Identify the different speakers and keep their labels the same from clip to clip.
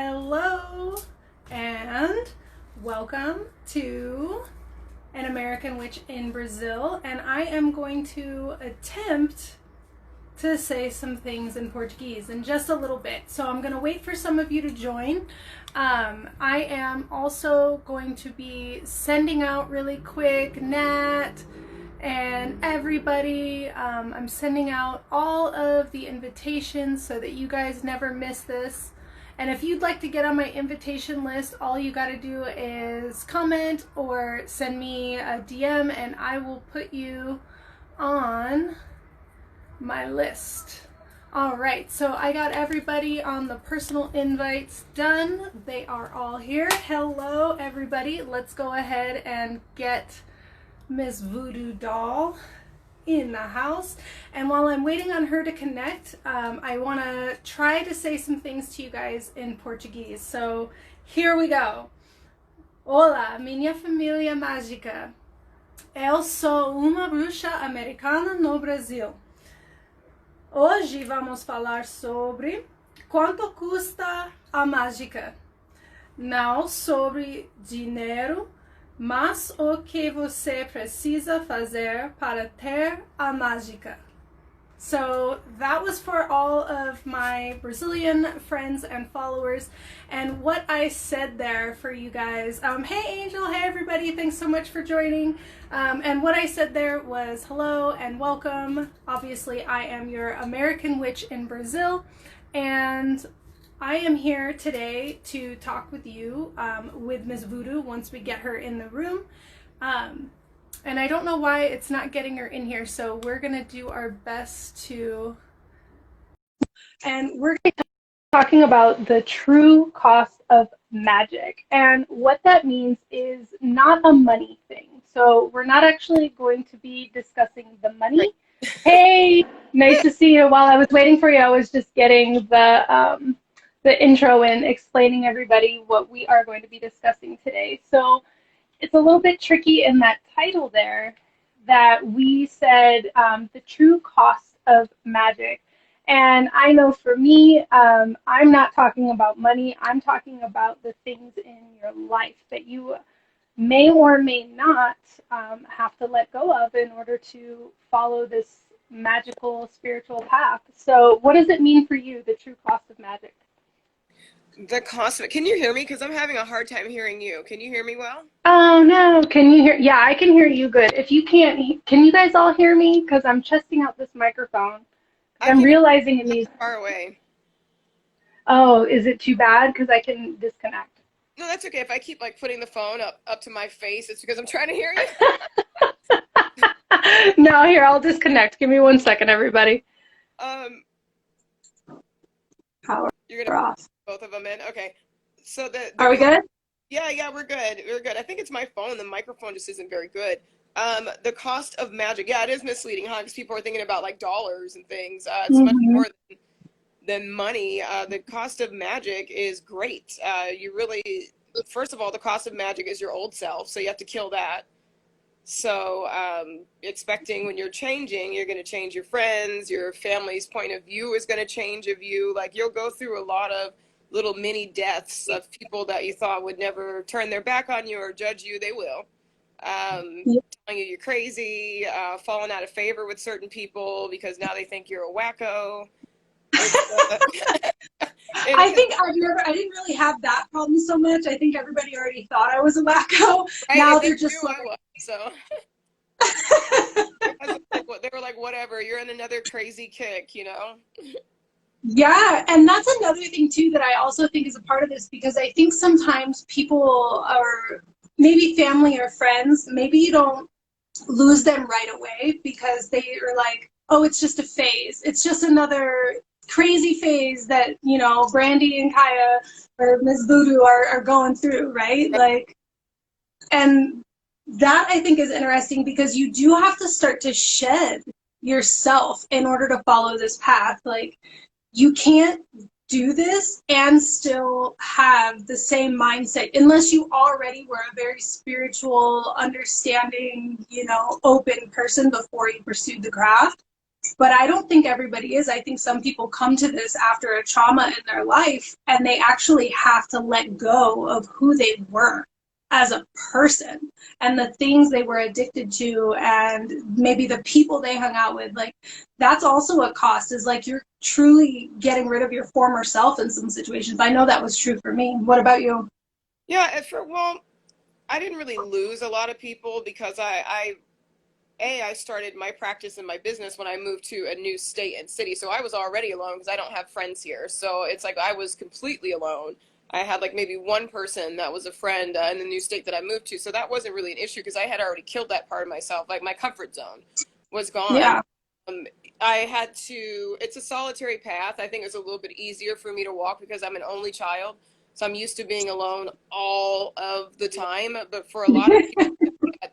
Speaker 1: Hello and welcome to An American Witch in Brazil, and I am going to attempt to say some things in Portuguese in just a little bit. So I'm going to wait for some of you to join. I am also going to be sending out really quick, Nat and everybody. I'm sending out all of the invitations so that you guys never miss this. And if you'd like to get on my invitation list, all you got to do is comment or send me a DM and I will put you on my list. All right, so I got everybody on the personal invites done. They are all here. Hello, everybody. Let's go ahead and get Miss Voodoo Doll in the house. And while I'm waiting on her to connect, I want to try to say some things to you guys in Portuguese. So here we go. Olá, minha família mágica. Eu sou uma bruxa americana no Brasil. Hoje vamos falar sobre quanto custa a mágica. Não sobre dinheiro, mas o que você precisa fazer para ter a mágica. So that was for all of my Brazilian friends and followers, and what I said there for you guys, hey Angel, hey everybody, thanks so much for joining, and what I said there was hello and welcome. Obviously I am your American witch in Brazil, and I am here today to talk with you with Miss Voodoo once we get her in the room. And I don't know why it's not getting her in here, so we're going to do our best to... And we're going to be talking about the true cost of magic. And what that means is not a money thing. So we're not actually going to be discussing the money. Hey, nice to see you. While I was waiting for you, I was just getting the intro and explaining everybody what we are going to be discussing today. So it's a little bit tricky in that title there that we said the true cost of magic. And I know for me, I'm not talking about money. I'm talking about the things in your life that you may or may not have to let go of in order to follow this magical spiritual path. So what does it mean for you, the true cost of magic?
Speaker 2: The cost of it. Can you hear me? Because I'm having a hard time hearing you. Can you hear me well?
Speaker 1: Oh, no. Can you hear? Yeah, I can hear you good. If you can't, can you guys all hear me? Because I'm testing out this microphone. I'm realizing it needs...
Speaker 2: far away.
Speaker 1: Oh, is it too bad? Because I can disconnect.
Speaker 2: No, that's okay. If I keep like putting the phone up to my face, it's because I'm trying to hear you.
Speaker 1: No, here, I'll disconnect. Give me 1 second, everybody. Power
Speaker 2: You're gonna
Speaker 1: off.
Speaker 2: Both of them in? Okay. So
Speaker 1: Are we good?
Speaker 2: Yeah, we're good. We're good. I think it's my phone. The microphone just isn't very good. The cost of magic. Yeah, it is misleading, huh? Because people are thinking about like dollars and things. It's much more than money. The cost of magic is great. You really, first of all, the cost of magic is your old self. So you have to kill that. So expecting when you're changing, you're going to change your friends, your family's point of view is going to change of you. Like you'll go through a lot of little mini deaths of people that you thought would never turn their back on you or judge you. They will. Telling you you're crazy, falling out of favor with certain people because now they think you're a wacko.
Speaker 1: I think I didn't really have that problem so much. I think everybody already thought I was a wacko. Right, now they're just like...
Speaker 2: So they were like, whatever, you're in another crazy kick, you know?
Speaker 1: Yeah, and that's another thing too that I also think is a part of this, because I think sometimes people are maybe family or friends, maybe you don't lose them right away because they are like, oh, it's just a phase. It's just another crazy phase that, you know, Brandy and Kaya or Ms. Voodoo are going through, right? Like, and that I think is interesting because you do have to start to shed yourself in order to follow this path. Like, you can't do this and still have the same mindset unless you already were a very spiritual, understanding, you know, open person before you pursued the craft. But I don't think everybody is. I think some people come to this after a trauma in their life, and they actually have to let go of who they were as a person and the things they were addicted to, and maybe the people they hung out with. Like, that's also a cost, is like you're truly getting rid of your former self in some situations. I know that was true for me. What about you?
Speaker 2: Yeah, well, I didn't really lose a lot of people because I started my practice and my business when I moved to a new state and city. So I was already alone because I don't have friends here. So it's like I was completely alone. I had like maybe one person that was a friend in the new state that I moved to. So that wasn't really an issue because I had already killed that part of myself. Like my comfort zone was gone.
Speaker 1: Yeah.
Speaker 2: Um, I had to, it's a solitary path. I think it's a little bit easier for me to walk because I'm an only child. So I'm used to being alone all of the time. But for a lot of people,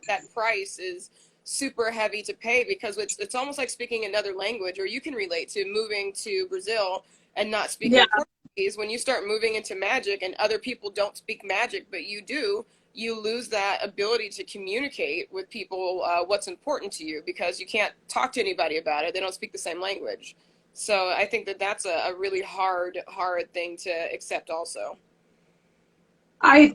Speaker 2: that price is super heavy to pay because it's almost like speaking another language, or you can relate to moving to Brazil and not speaking
Speaker 1: Yeah.
Speaker 2: Portuguese. When you start moving into magic and other people don't speak magic, but you do, you lose that ability to communicate with people what's important to you because you can't talk to anybody about it. They don't speak the same language. So I think that that's a really hard thing to accept also.
Speaker 1: I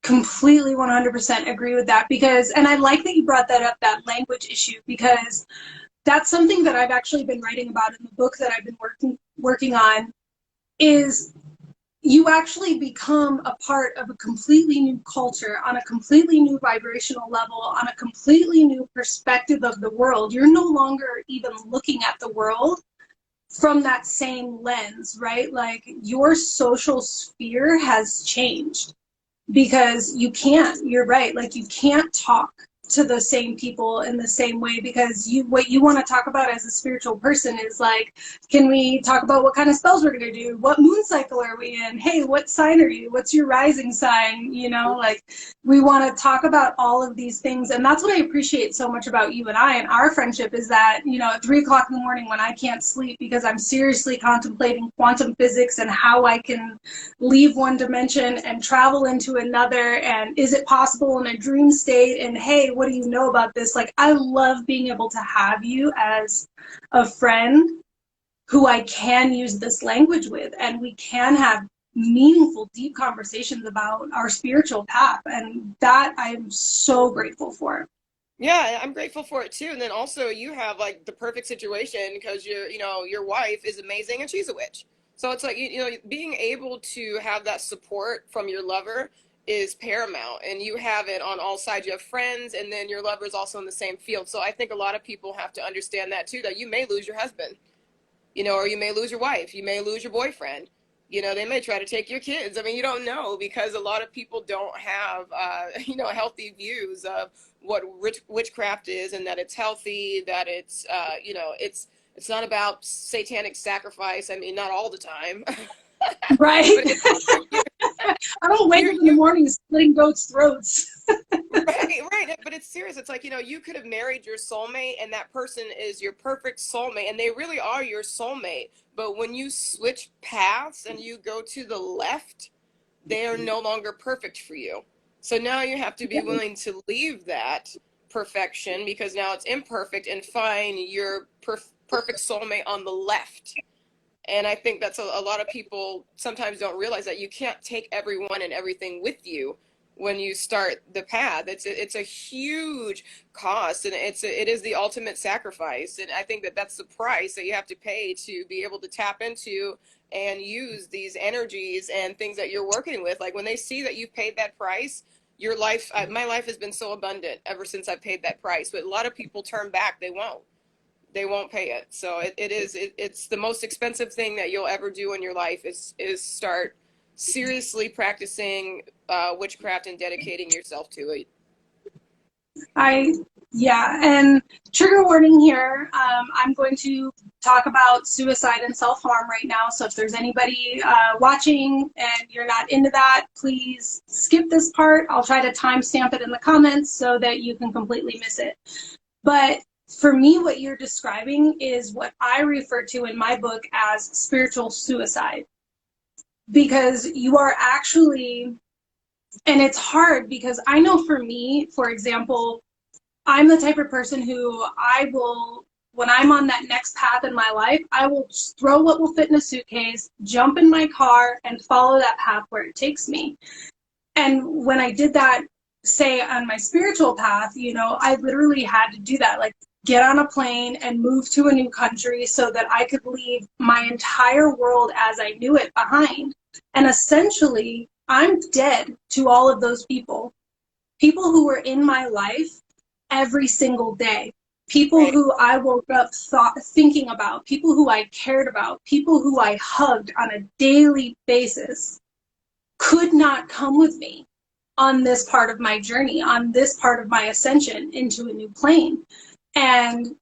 Speaker 1: completely 100% agree with that, because, and I like that you brought that up, that language issue, because that's something that I've actually been writing about in the book that I've been working on, is you actually become a part of a completely new culture on a completely new vibrational level, on a completely new perspective of the world. You're no longer even looking at the world from that same lens, right? Like, your social sphere has changed, because you're right, like, you can't talk to the same people in the same way, because what you want to talk about as a spiritual person is like, can we talk about what kind of spells we're going to do, what moon cycle are we in, hey, what sign are you, what's your rising sign, like, we want to talk about all of these things. And that's what I appreciate so much about you and I and our friendship, is that, at 3 o'clock in the morning when I can't sleep because I'm seriously contemplating quantum physics and how I can leave one dimension and travel into another, and is it possible in a dream state, and hey, what do you know about this? Like, I love being able to have you as a friend who I can use this language with, and we can have meaningful, deep conversations about our spiritual path, and that I'm so grateful for.
Speaker 2: Yeah, I'm grateful for it too. And then also you have like the perfect situation because your wife is amazing and she's a witch. So it's like, being able to have that support from your lover is paramount, and you have it on all sides. You have friends, and then your lover is also in the same field. So I think a lot of people have to understand that too, that you may lose your husband, or you may lose your wife, you may lose your boyfriend. They may try to take your kids. I mean, you don't know, because a lot of people don't have, healthy views of what witchcraft is, and that it's healthy, that it's, it's not about satanic sacrifice. I mean, not all the time.
Speaker 1: Right.
Speaker 2: But it's,
Speaker 1: I don't wake up in the morning splitting goats' throats.
Speaker 2: right. But it's serious. It's like, you could have married your soulmate, and that person is your perfect soulmate, and they really are your soulmate. But when you switch paths and you go to the left, they are no longer perfect for you. So now you have to be willing to leave that perfection, because now it's imperfect, and find your perfect soulmate on the left. And I think that's a lot of people sometimes don't realize, that you can't take everyone and everything with you when you start the path. It's a huge cost, and it is the ultimate sacrifice. And I think that that's the price that you have to pay to be able to tap into and use these energies and things that you're working with. Like, when they see that you've paid that price, your life, my life has been so abundant ever since I paid that price. But a lot of people turn back. They won't pay it. So it's the most expensive thing that you'll ever do in your life, is start seriously practicing witchcraft and dedicating yourself to it.
Speaker 1: Yeah, and trigger warning here, I'm going to talk about suicide and self-harm right now, so if there's anybody watching and you're not into that, please skip this part. I'll try to timestamp it in the comments so that you can completely miss it. But for me, what you're describing is what I refer to in my book as spiritual suicide, because you are actually, and it's hard, because I know for me, for example, I'm the type of person who I will when I'm on that next path in my life, I will just throw what will fit in a suitcase, jump in my car, and follow that path where it takes me. And when I did that, say on my spiritual path, you know, I literally had to do that, like get on a plane and move to a new country so that I could leave my entire world as I knew it behind. And essentially, I'm dead to all of those people who were in my life every single day, people who I woke up thinking about, people who I cared about, people who I hugged on a daily basis could not come with me on this part of my journey, on this part of my ascension into a new plane. And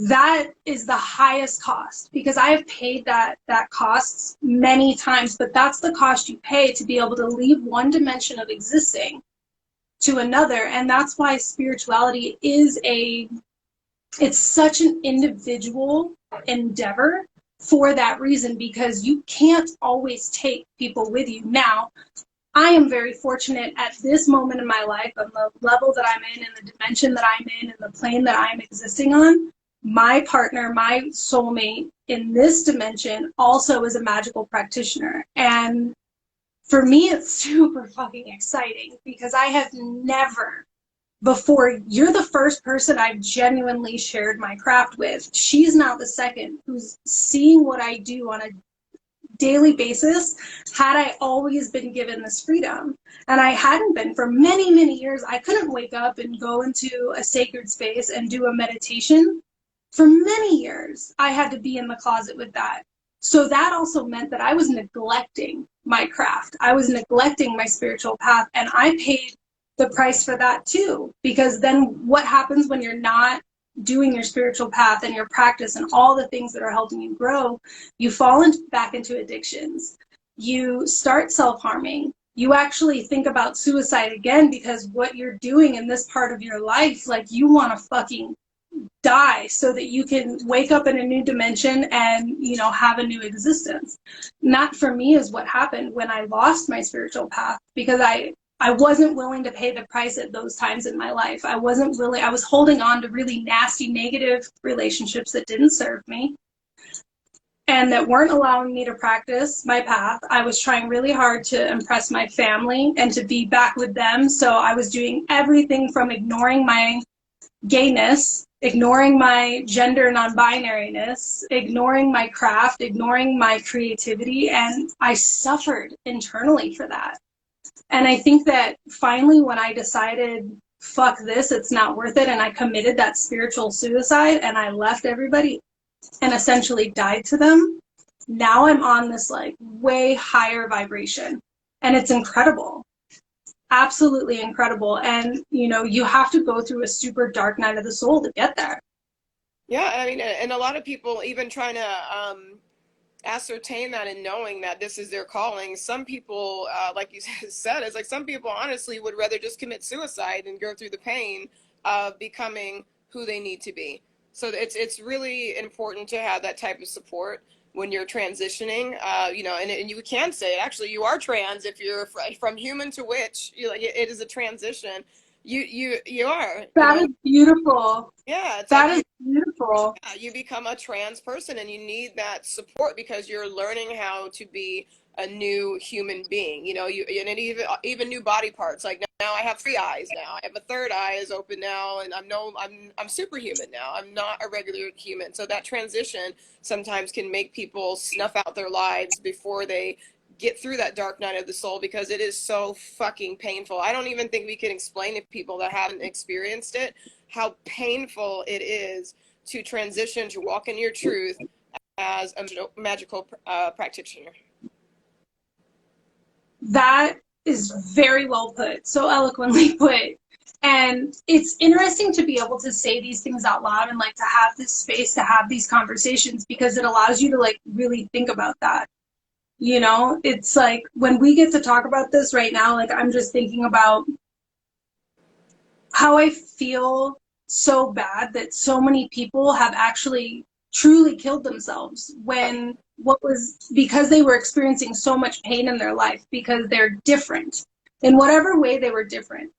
Speaker 1: that is the highest cost, because I have paid that cost many times, but that's the cost you pay to be able to leave one dimension of existing to another. And that's why spirituality is it's such an individual endeavor for that reason, because you can't always take people with you. Now, I am very fortunate at this moment in my life, on the level that I'm in, and the dimension that I'm in, and the plane that I'm existing on. My partner, my soulmate in this dimension also is a magical practitioner. And for me, it's super fucking exciting, because I have never before, you're the first person I've genuinely shared my craft with. She's now the second who's seeing what I do on a daily basis. Had I always been given this freedom, and I hadn't been for many, many years, I couldn't wake up and go into a sacred space and do a meditation. For many years, I had to be in the closet with that. So that also meant that I was neglecting my craft. I was neglecting my spiritual path, and I paid the price for that too, because then what happens when you're not doing your spiritual path and your practice and all the things that are helping you grow? You fall back into addictions. You start self-harming. You actually think about suicide again, because what you're doing in this part of your life, like, you want to fucking die so that you can wake up in a new dimension and, you know, have a new existence. And that for me is what happened when I lost my spiritual path, because I wasn't willing to pay the price at those times in my life. I was holding on to really nasty, negative relationships that didn't serve me and that weren't allowing me to practice my path. I was trying really hard to impress my family and to be back with them. So I was doing everything from ignoring my gayness, ignoring my gender non-binariness, ignoring my craft, ignoring my creativity, and I suffered internally for that. And I think that finally when I decided, fuck this, it's not worth it, and I committed that spiritual suicide and I left everybody and essentially died to them, now I'm on this like way higher vibration. And it's incredible. Absolutely incredible. And, you know, you have to go through a super dark night of the soul to get there.
Speaker 2: Yeah, I mean, and a lot of people even trying to ascertain that and knowing that this is their calling. Some people, like you said, it's like some people honestly would rather just commit suicide and go through the pain of becoming who they need to be. So it's really important to have that type of support when you're transitioning, you know, and you can say, actually, you are trans if you're from human to witch. It is a transition. You are.
Speaker 1: That is beautiful.
Speaker 2: Yeah,
Speaker 1: that is beautiful.
Speaker 2: Yeah, you become a trans person and you need that support because you're learning how to be a new human being. You know, and even new body parts. Like now I have 3 eyes now. I have a third eye is open now, and I'm superhuman now. I'm not a regular human. So that transition sometimes can make people snuff out their lives before they get through that dark night of the soul, because it is so fucking painful. I don't even think we can explain to people that haven't experienced it how painful it is to transition, to walk in your truth as a magical practitioner.
Speaker 1: That is very well put, so eloquently put. And it's interesting to be able to say these things out loud and like to have this space to have these conversations, because it allows you to like really think about that. You know, it's like when we get to talk about this right now, like I'm just thinking about how I feel so bad that so many people have actually truly killed themselves when because they were experiencing so much pain in their life because they're different in whatever way they were different.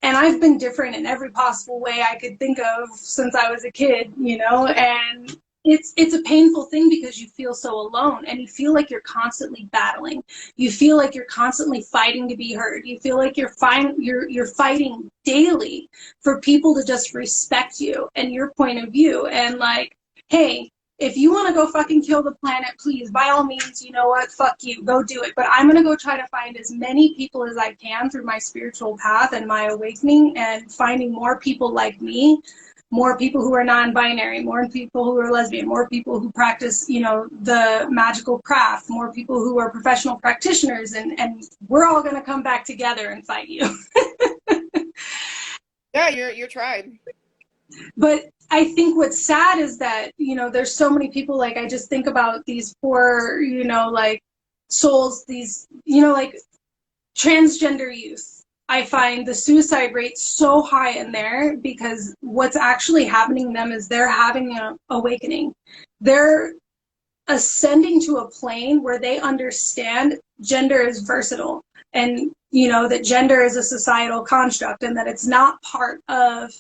Speaker 1: And I've been different in every possible way I could think of since I was a kid, you know, and it's a painful thing because you feel so alone and you feel like you're constantly battling. You feel like you're constantly fighting to be heard. You feel like you're fighting daily for people to just respect you and your point of view. And like, hey, if you want to go fucking kill the planet, please, by all means, you know what, fuck you, go do it. But I'm going to go try to find as many people as I can through my spiritual path and my awakening, and finding more people like me, more people who are non-binary, more people who are lesbian, more people who practice, you know, the magical craft, more people who are professional practitioners, and we're all going to come back together and fight you.
Speaker 2: Yeah, your tribe.
Speaker 1: But I think what's sad is that, you know, there's so many people, like, I just think about these poor, you know, like, souls, these, you know, like, transgender youth. I find the suicide rate so high in there because what's actually happening to them is they're having an awakening. They're ascending to a plane where they understand gender is versatile, and, you know, that gender is a societal construct and that it's not part of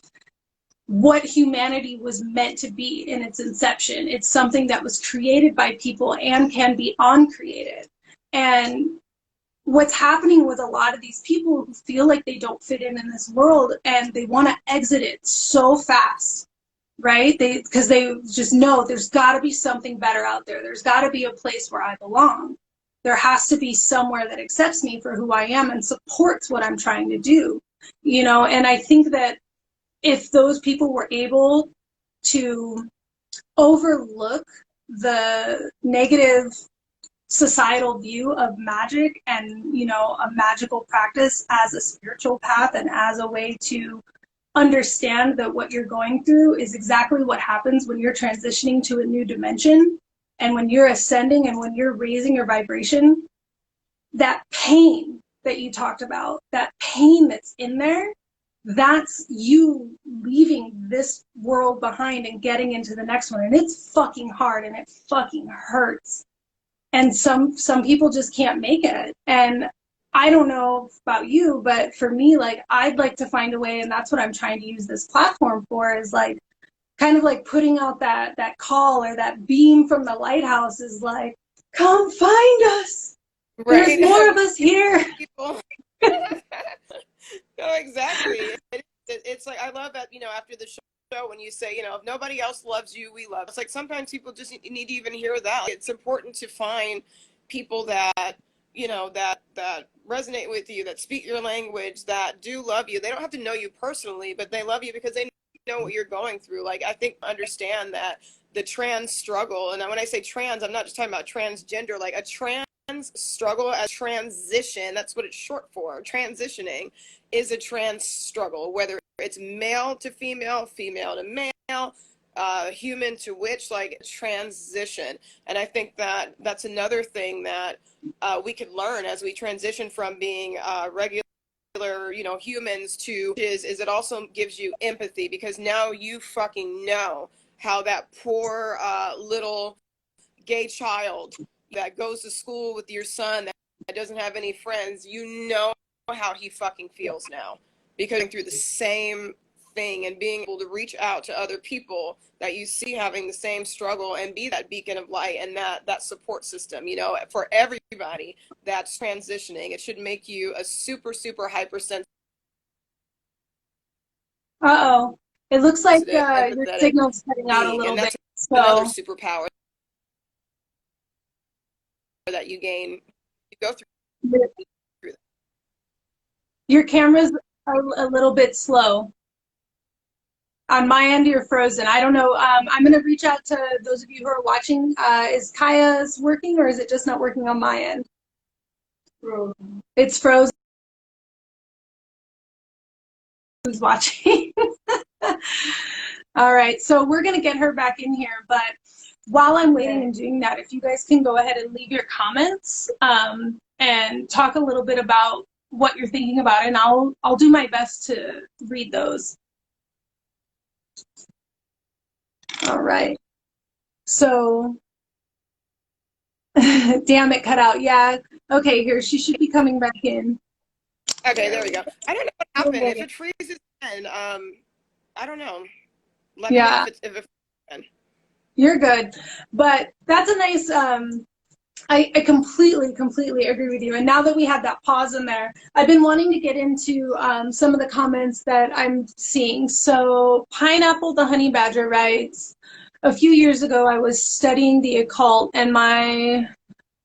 Speaker 1: what humanity was meant to be in its inception. It's something that was created by people and can be uncreated. And what's happening with a lot of these people who feel like they don't fit in this world and they want to exit it so fast, right? Because they just know there's got to be something better out there. There's got to be a place where I belong. There has to be somewhere that accepts me for who I am and supports what I'm trying to do, you know? And I think that if those people were able to overlook the negative societal view of magic and, you know, a magical practice as a spiritual path and as a way to understand that what you're going through is exactly what happens when you're transitioning to a new dimension, and when you're ascending and when you're raising your vibration, that pain that you talked about, that pain that's in there, that's you leaving this world behind and getting into the next one. And it's fucking hard and it fucking hurts. And some people just can't make it. And I don't know about you, but for me, like, I'd like to find a way, and that's what I'm trying to use this platform for, is like kind of like putting out that call or that beam from the lighthouse, is like, come find us. Right. There's more of us here.
Speaker 2: No, exactly. It's like, I love that, you know, after the show, when you say, you know, if nobody else loves you, we love. It's like sometimes people just need to even hear that. It's important to find people that, you know, that resonate with you, that speak your language, that do love you. They don't have to know you personally, but they love you because they know what you're going through. Like, I think understand that the trans struggle, and when I say trans, I'm not just talking about transgender, like a trans struggle as transition, that's what it's short for. Transitioning is a trans struggle, whether it's male to female, female to male, human to witch, like transition. And I think that that's another thing that we could learn as we transition from being regular, you know, humans to is it also gives you empathy, because now you fucking know how that poor little gay child that goes to school with your son that doesn't have any friends, you know how he fucking feels now, because through the same thing, and being able to reach out to other people that you see having the same struggle and be that beacon of light and that support system, you know, for everybody that's transitioning. It should make you a super, super hypersensitive.
Speaker 1: Uh-oh. It looks like your signal's cutting out a little bit. So
Speaker 2: another superpower that you gain, you go through that.
Speaker 1: Your camera's a little bit slow. On my end, you're frozen. I don't know. I'm going to reach out to those of you who are watching. Is Kaya's working, or is it just not working on my end? Frozen. It's frozen. Who's watching? All right, so we're going to get her back in here, but while I'm waiting and doing that, if you guys can go ahead and leave your comments and talk a little bit about what you're thinking about, and I'll do my best to read those. All right. So, damn, it cut out. Yeah. Okay, here, she should be coming back in.
Speaker 2: Okay, there we go. I don't know what happened. If it freezes again, I don't know. Let me know if it again.
Speaker 1: You're good. But that's a nice, I completely agree with you. And now that we have that pause in there, I've been wanting to get into some of the comments that I'm seeing. So Pineapple the Honey Badger writes, a few years ago, I was studying the occult and my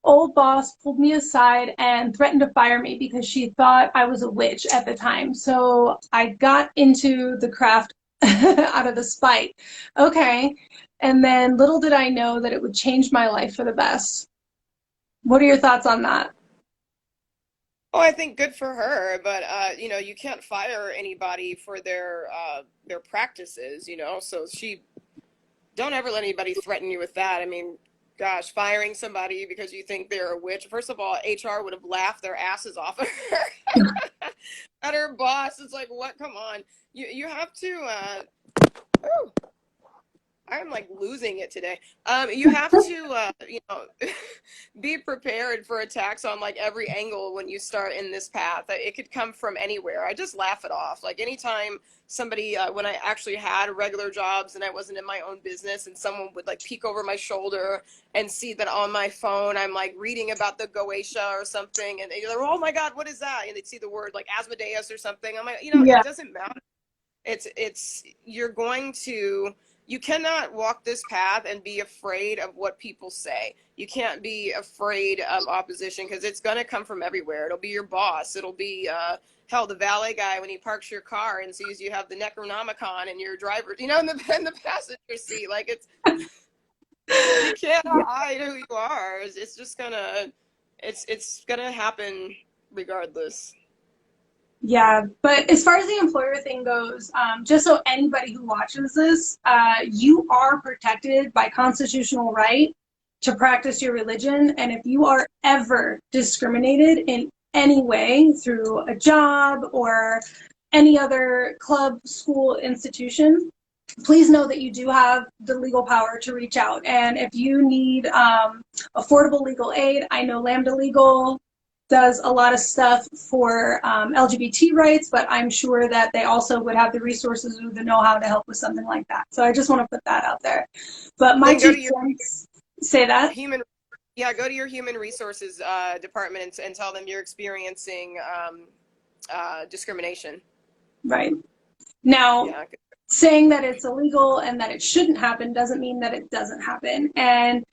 Speaker 1: old boss pulled me aside and threatened to fire me because she thought I was a witch at the time. So I got into the craft out of the spite. Okay. And then little did I know that it would change my life for the best. What are your thoughts on that?
Speaker 2: Oh, I think good for her, but you know, you can't fire anybody for their practices, you know. So don't ever let anybody threaten you with that. I mean, gosh, firing somebody because you think they're a witch. First of all, HR would have laughed their asses off of her. At her boss. It's like, what? Come on. You have to I'm like losing it today. You have to, you know, be prepared for attacks on like every angle when you start in this path. It could come from anywhere. I just laugh it off. Like anytime somebody, when I actually had regular jobs and I wasn't in my own business and someone would like peek over my shoulder and see that on my phone, I'm like reading about the Goetia or something. And they're like, oh my God, what is that? And they'd see the word like Asmodeus or something. I'm like, you know, it doesn't matter. You cannot walk this path and be afraid of what people say. You can't be afraid of opposition because it's going to come from everywhere. It'll be your boss. It'll be, hell, the valet guy when he parks your car and sees you have the Necronomicon in your driver, you know, in the passenger seat. Like you can't hide who you are. It's just it's gonna happen regardless.
Speaker 1: Yeah, but as far as the employer thing goes, just so anybody who watches this, you are protected by constitutional right to practice your religion. And if you are ever discriminated in any way through a job or any other club, school, institution, please know that you do have the legal power to reach out. And if you need affordable legal aid, I know Lambda Legal does a lot of stuff for LGBT rights, but I'm sure that they also would have the resources or the know-how to help with something like that. So I just want to put that out there. But my two friends say that.
Speaker 2: Go to your human resources department and tell them you're experiencing discrimination.
Speaker 1: Right. Now, saying that it's illegal and that it shouldn't happen doesn't mean that it doesn't happen. And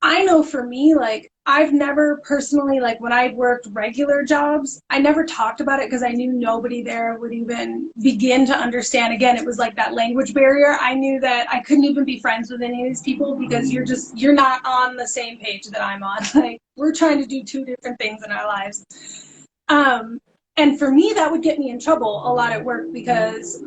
Speaker 1: I know for me, like, I've never personally, like, when I worked regular jobs, I never talked about it because I knew nobody there would even begin to understand. Again, it was like that language barrier. I knew that I couldn't even be friends with any of these people because you're not on the same page that I'm on. Like, we're trying to do two different things in our lives. And for me, that would get me in trouble a lot at work because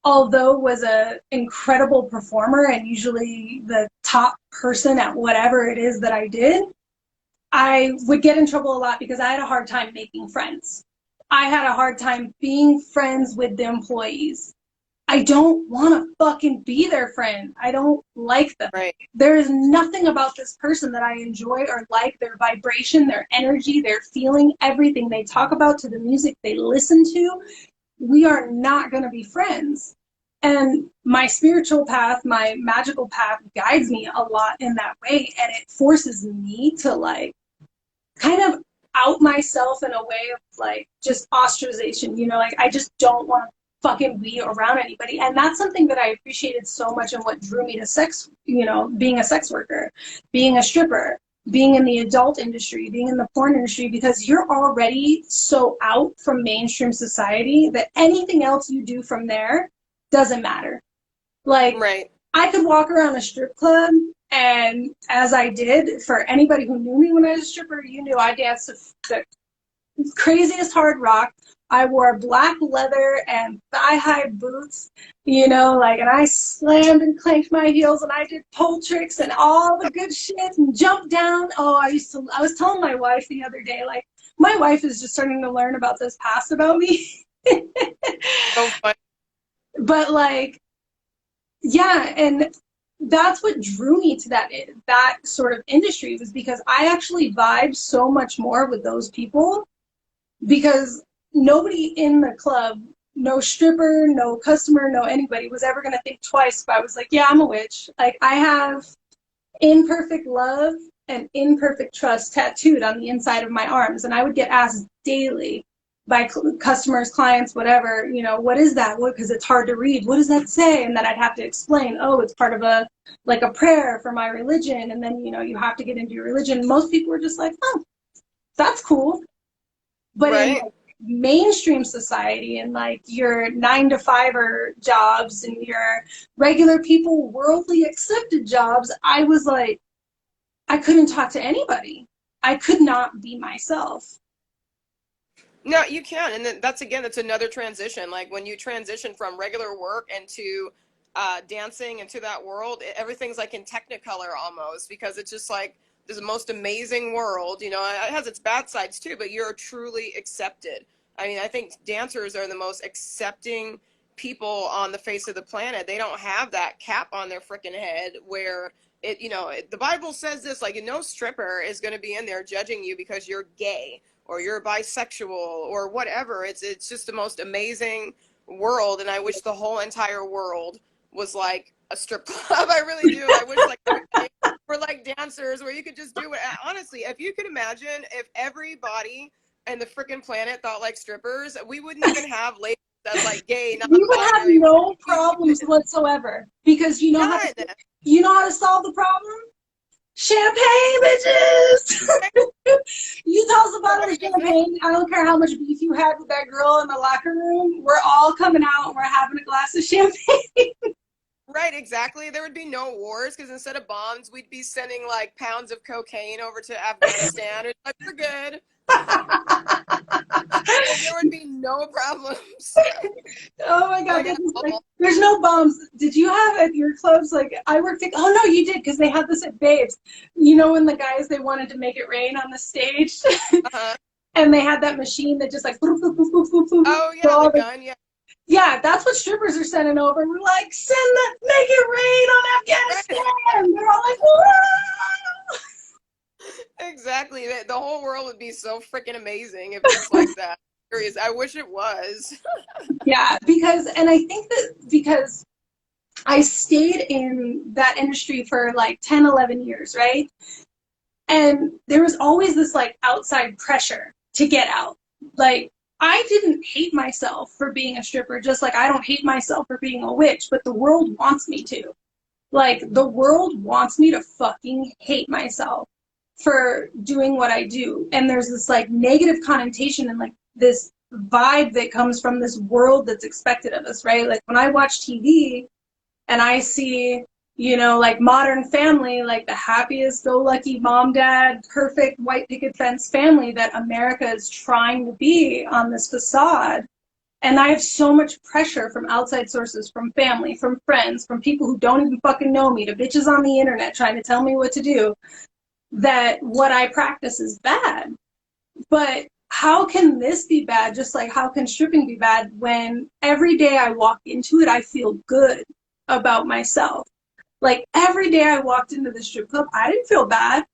Speaker 1: although was an incredible performer and usually the top person at whatever it is that I did, I would get in trouble a lot because I had a hard time making friends. I had a hard time being friends with the employees. I don't want to fucking be their friend. I don't like them.
Speaker 2: Right.
Speaker 1: There is nothing about this person that I enjoy or like. Their vibration, their energy, their feeling, everything they talk about to the music they listen to. We are not going to be friends. And my spiritual path, my magical path guides me a lot in that way. And it forces me to like kind of out myself in a way of like just ostracization, you know, like I just don't want to fucking be around anybody. And that's something that I appreciated so much and what drew me to sex, you know, being a sex worker, being a stripper, being in the adult industry, being in the porn industry, because you're already so out from mainstream society that anything else you do from there doesn't matter. Like,
Speaker 2: right.
Speaker 1: I could walk around a strip club, and as I did, for anybody who knew me when I was a stripper, you knew I danced the craziest hard rock. I wore black leather and thigh-high boots, you know, like, and I slammed and clanked my heels, and I did pole tricks and all the good shit and jumped down. Oh, I was telling my wife the other day, like, my wife is just starting to learn about this past about me.
Speaker 2: So fun.
Speaker 1: But, like, yeah, and that's what drew me to that sort of industry was because I actually vibe so much more with those people because nobody in the club, no stripper, no customer, no anybody was ever going to think twice if I was like, yeah, I'm a witch. Like, I have imperfect love and imperfect trust tattooed on the inside of my arms. And I would get asked daily by customers, clients, whatever, you know, what is that? What, because it's hard to read. What does that say? And then I'd have to explain, oh, it's part of a, like a prayer for my religion. And then, you know, you have to get into your religion. Most people were just like, oh, that's cool. But
Speaker 2: Right.
Speaker 1: in like, mainstream society and like your 9-to-5er jobs and your regular people, worldly accepted jobs, I was like, I couldn't talk to anybody. I could not be myself.
Speaker 2: No, you can. And then that's another transition. Like when you transition from regular work into dancing into that world, everything's like in Technicolor almost, because it's just like this most amazing world. You know, it has its bad sides too, but you're truly accepted. I mean, I think dancers are the most accepting people on the face of the planet. They don't have that cap on their freaking head where it, you know, the Bible says this, like, no stripper is going to be in there judging you because you're gay or you're bisexual or whatever. It's just the most amazing world, and I wish the whole entire world was like a strip club. I really do. I wish like for like dancers where you could just do it. Honestly, if you could imagine if everybody and the freaking planet thought like strippers, we wouldn't even have labels that's like gay.
Speaker 1: We would have no problems whatsoever, because you know how to solve the problem? Champagne, bitches. You tell us about our champagne. I don't care how much beef you had with that girl in the locker room. We're all coming out and we're having a glass of champagne.
Speaker 2: Right, exactly. There would be no wars because instead of bombs, we'd be sending like pounds of cocaine over to Afghanistan. It's like, we're good. There would be no problems.
Speaker 1: Oh my God, like, there's no bombs. Did you have at your clubs, like, I worked at, oh no, you did, because they had this at Babes. You know when the guys, they wanted to make it rain on the stage? And they had that machine that just like, boop, boop, boop, boop, boop, boop,
Speaker 2: oh yeah, the gun, yeah.
Speaker 1: Yeah, that's what strippers are sending over. We're like, send that, make it rain on Afghanistan. They're all like, whoa!
Speaker 2: Exactly. The whole world would be so freaking amazing if it's like that. I wish it was.
Speaker 1: Yeah, because I stayed in that industry for like 10, 11 years, right? And there was always this like outside pressure to get out. Like, I didn't hate myself for being a stripper, just like I don't hate myself for being a witch, but the world wants me to. Like, the world wants me to fucking hate myself for doing what I do. And there's this like negative connotation and like this vibe that comes from this world that's expected of us, right? Like when I watch TV and I see, you know, like Modern Family, like the happiest go lucky mom, dad, perfect white picket fence family that America is trying to be on this facade. And I have so much pressure from outside sources, from family, from friends, from people who don't even fucking know me, to bitches on the internet trying to tell me what to do, that what I practice is bad. But how can this be bad, just like how can stripping be bad, when every day I walk into it, I feel good about myself? Like, every day I walked into the strip club, I didn't feel bad.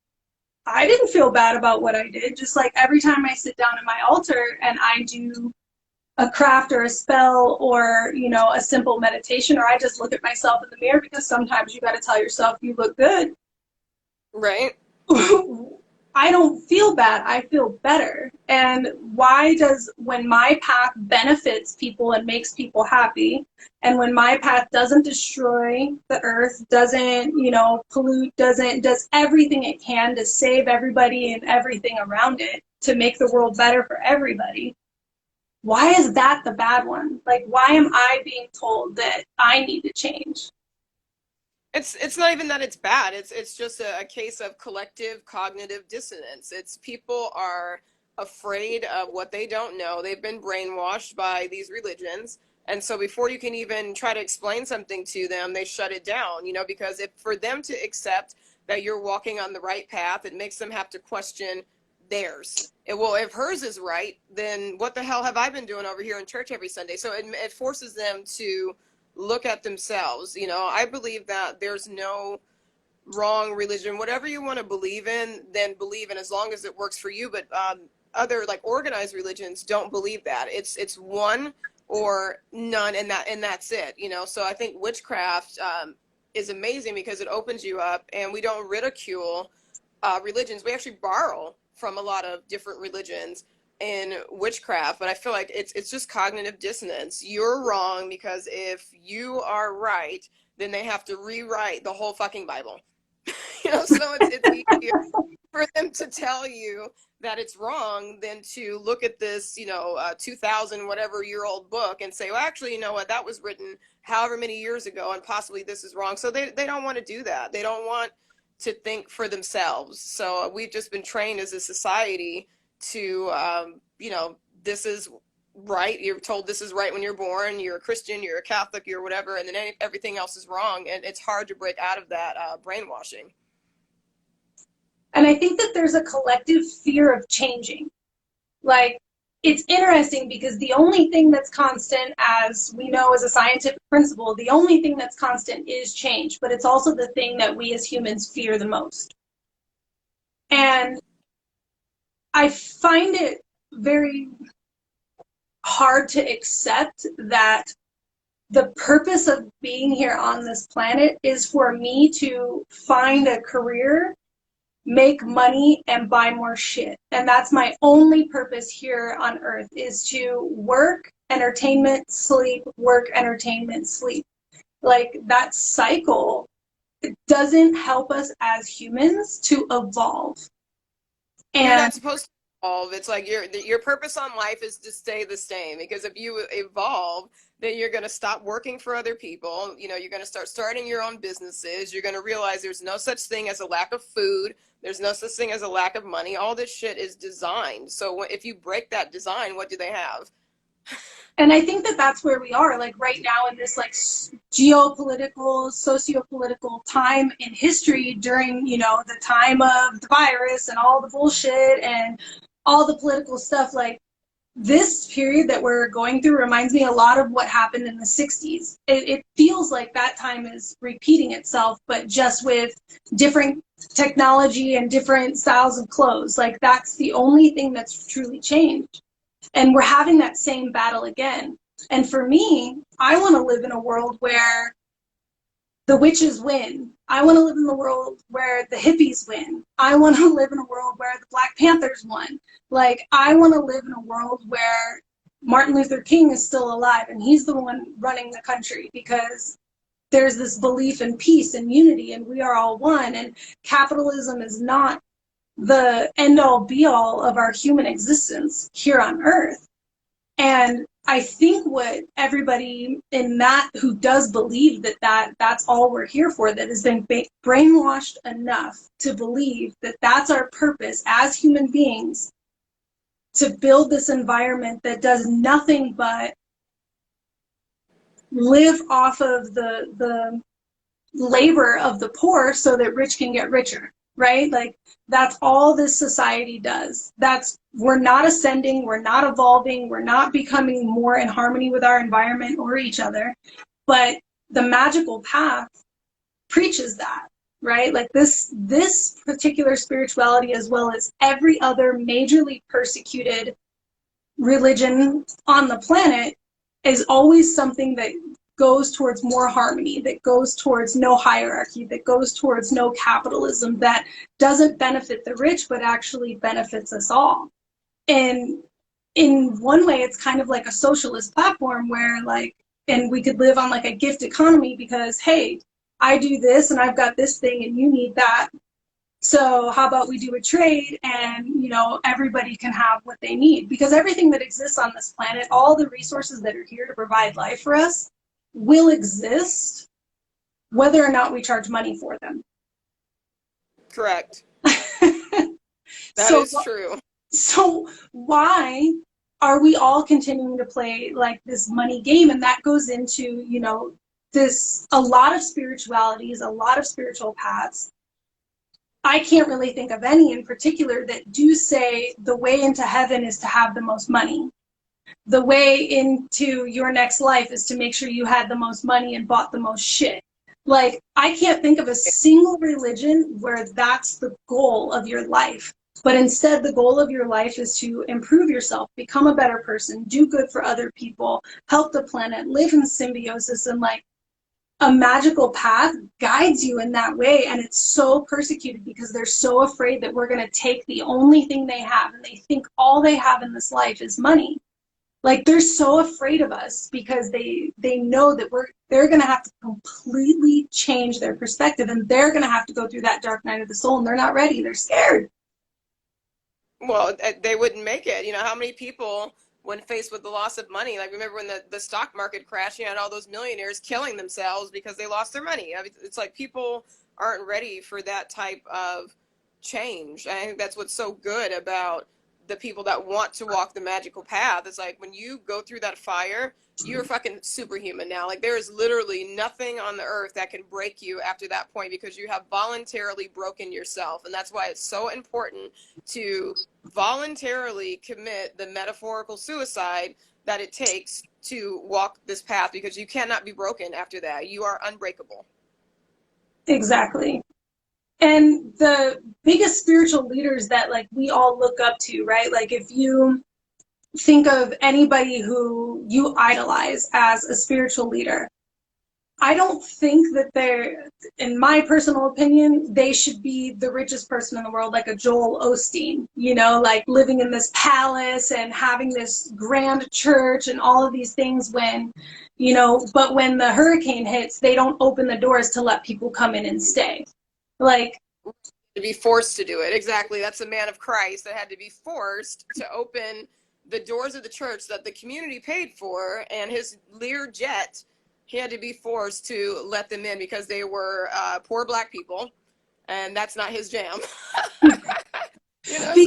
Speaker 1: I didn't feel bad about what I did. Just like every time I sit down at my altar and I do a craft or a spell or, you know, a simple meditation, or I just look at myself in the mirror, because sometimes you got to tell yourself you look good.
Speaker 2: Right.
Speaker 1: I don't feel bad, I feel better. And why does, when my path benefits people and makes people happy, and when my path doesn't destroy the earth, doesn't, you know, pollute, does everything it can to save everybody and everything around it, to make the world better for everybody, why is that the bad one? Like, why am I being told that I need to change?
Speaker 2: It's not even that it's bad. It's just a case of collective cognitive dissonance. It's people are afraid of what they don't know. They've been brainwashed by these religions. And so before you can even try to explain something to them, they shut it down, you know, because if for them to accept that you're walking on the right path, it makes them have to question theirs. Well, if hers is right, then what the hell have I been doing over here in church every Sunday? So it forces them to look at themselves. You know, I believe that there's no wrong religion. Whatever you want to believe in, then believe in, as long as it works for you. But other like organized religions don't believe that. It's one or none, and that's it, you know. So I think witchcraft is amazing because it opens you up, and we don't ridicule religions. We actually borrow from a lot of different religions in witchcraft, but I feel like it's just cognitive dissonance. You're wrong because if you are right, then they have to rewrite the whole fucking Bible. You know, so it's easier for them to tell you that it's wrong than to look at this, you know, 2000 whatever year old book and say, well, actually, you know what, that was written however many years ago, and possibly this is wrong. So they don't want to do that. They don't want to think for themselves. So we've just been trained as a society to, you know, this is right. You're told this is right when you're born. You're a Christian, you're a Catholic, you're whatever, and then everything else is wrong. And it's hard to break out of that brainwashing.
Speaker 3: And I think that there's a collective fear of changing. Like, it's interesting because the only thing that's constant, as we know as a scientific principle, the only thing that's constant is change, but it's also the thing that we as humans fear the most. And I find it very hard to accept that the purpose of being here on this planet is for me to find a career, make money, and buy more shit. And that's my only purpose here on Earth, is to work, entertainment, sleep, work, entertainment, sleep. Like, that cycle doesn't help us as humans to evolve. And
Speaker 2: you're not supposed to evolve. It's like your purpose on life is to stay the same, because if you evolve, then you're going to stop working for other people. You know, you're going to start starting your own businesses. You're going to realize there's no such thing as a lack of food. There's no such thing as a lack of money. All this shit is designed. So if you break that design, what do they have?
Speaker 3: And I think that that's where we are, like, right now in this, like, geopolitical, socio-political time in history during, you know, the time of the virus and all the bullshit and all the political stuff. Like, this period that we're going through reminds me a lot of what happened in the 60s. It feels like that time is repeating itself, but just with different technology and different styles of clothes. Like, that's the only thing that's truly changed. And we're having that same battle again. And for me, I want to live in a world where the witches win. I want to live in the world where the hippies win. I want to live in a world where the Black Panthers won. Like, I want to live in a world where Martin Luther King is still alive and he's the one running the country, because there's this belief in peace and unity and we are all one. And capitalism is not the end-all be-all of our human existence here on Earth. And I think what everybody in that who does believe that's all we're here for, that has been brainwashed enough to believe that that's our purpose as human beings, to build this environment that does nothing but live off of the labor of the poor so that rich can get richer, right? Like, that's all this society does. We're not ascending, we're not evolving, we're not becoming more in harmony with our environment or each other. But the magical path preaches that, right? Like, this particular spirituality, as well as every other majorly persecuted religion on the planet, is always something that goes towards more harmony, that goes towards no hierarchy, that goes towards no capitalism, that doesn't benefit the rich but actually benefits us all. And in one way, it's kind of like a socialist platform where, like, and we could live on like a gift economy, because, hey, I do this and I've got this thing and you need that. So how about we do a trade, and, you know, everybody can have what they need, because everything that exists on this planet, all the resources that are here to provide life for us, will exist whether or not we charge money for them.
Speaker 2: Correct. That is true.
Speaker 3: So why are we all continuing to play like this money game? And that goes into, you know, a lot of spiritualities, a lot of spiritual paths. I can't really think of any in particular that do say the way into heaven is to have the most money. The way into your next life is to make sure you had the most money and bought the most shit. Like, I can't think of a single religion where that's the goal of your life. But instead, the goal of your life is to improve yourself, become a better person, do good for other people, help the planet, live in symbiosis, and like a magical path guides you in that way. And it's so persecuted because they're so afraid that we're going to take the only thing they have, and they think all they have in this life is money. Like, they're so afraid of us because they know that they're going to have to completely change their perspective, and they're going to have to go through that dark night of the soul, and they're not ready. They're scared.
Speaker 2: Well, they wouldn't make it. You know, how many people, when faced with the loss of money, like remember when the stock market crashed, you had all those millionaires killing themselves because they lost their money. I mean, it's like people aren't ready for that type of change. I think that's what's so good about the people that want to walk the magical path. It's like when you go through that fire, you're fucking superhuman now. Like, there is literally nothing on the earth that can break you after that point, because you have voluntarily broken yourself. And that's why it's so important to voluntarily commit the metaphorical suicide that it takes to walk this path, because you cannot be broken after that. You are unbreakable.
Speaker 3: Exactly. And the biggest spiritual leaders that like we all look up to, right? Like, if you think of anybody who you idolize as a spiritual leader, I don't think that they're, in my personal opinion, they should be the richest person in the world, like a Joel Osteen, you know, like living in this palace and having this grand church and all of these things, when, you know, but when the hurricane hits, they don't open the doors to let people come in and stay. Like,
Speaker 2: to be forced to do it. Exactly. That's a man of Christ that had to be forced to open the doors of the church that the community paid for, and his Lear jet, he had to be forced to let them in because they were poor black people, and that's not his jam. You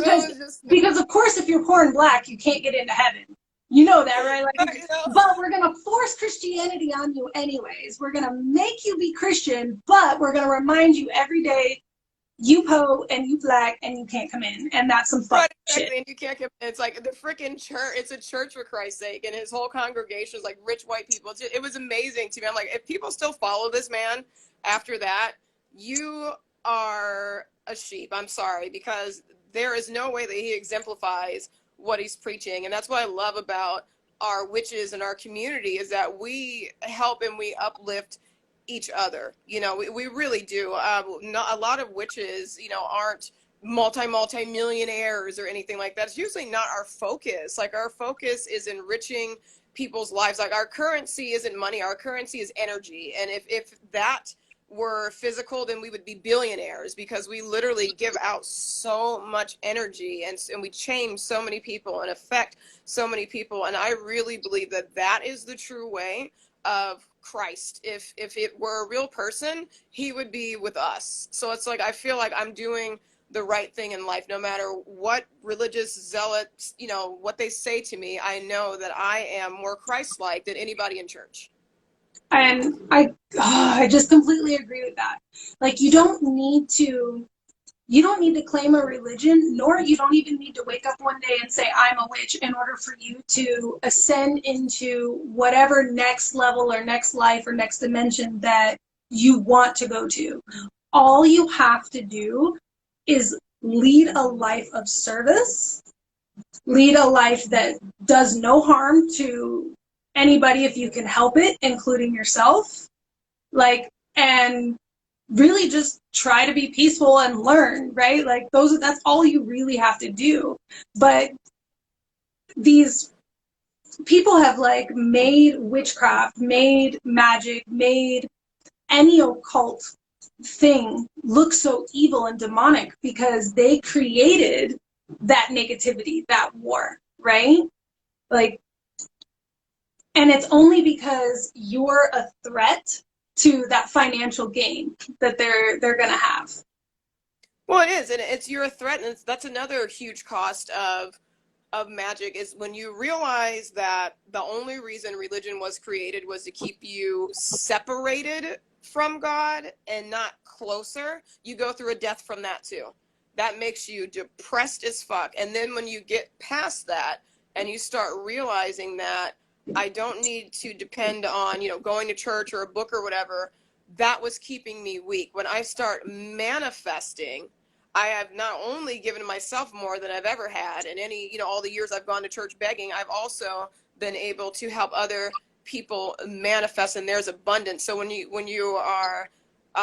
Speaker 2: know,
Speaker 3: because of course, if you're poor and black, you can't get into heaven. You know that, right? Like,
Speaker 2: you know,
Speaker 3: but we're going to force Christianity on you anyways. We're going to make you be Christian, but we're going to remind you every day, you po and you black and you can't come in, and that's some fucking shit.
Speaker 2: And you can't come. It's like the freaking church. It's a church, for Christ's sake, and his whole congregation is like rich white people. It was amazing to me. I'm like, if people still follow this man after that, you are a sheep. I'm sorry, because there is no way that he exemplifies what he's preaching. And that's what I love about our witches and our community, is that we help and we uplift each other. You know, we really do. Not a lot of witches, you know, aren't multi millionaires or anything like that. It's usually not our focus. Like, our focus is enriching people's lives. Like, our currency isn't money, our currency is energy. And if that were physical, then we would be billionaires, because we literally give out so much energy, and we change so many people and affect so many people. And I really believe that that is the true way of Christ. If it were a real person, he would be with us. So it's like, I feel like I'm doing the right thing in life, no matter what religious zealots, you know, what they say to me. I know that I am more Christ-like than anybody in church.
Speaker 3: And I just completely agree with that. Like, you don't need to claim a religion, nor you don't even need to wake up one day and say, I'm a witch, in order for you to ascend into whatever next level or next life or next dimension that you want to go to. All you have to do is lead a life of service, lead a life that does no harm to anybody if you can help it, including yourself. Like, and really just try to be peaceful and learn, right? Like, that's all you really have to do. But these people have like made witchcraft, made magic, made any occult thing look so evil and demonic, because they created that negativity, that war, right? Like, and it's only because you're a threat to that financial gain that they're gonna have.
Speaker 2: Well, it is, and it's, you're a threat, and that's another huge cost of magic, is when you realize that the only reason religion was created was to keep you separated from God and not closer. You go through a death from that too. That makes you depressed as fuck. And then when you get past that and you start realizing that I don't need to depend on, you know, going to church or a book or whatever, that was keeping me weak. When I start manifesting, I have not only given myself more than I've ever had in any, all the years I've gone to church begging, I've also been able to help other people manifest in theirs abundance. So when you are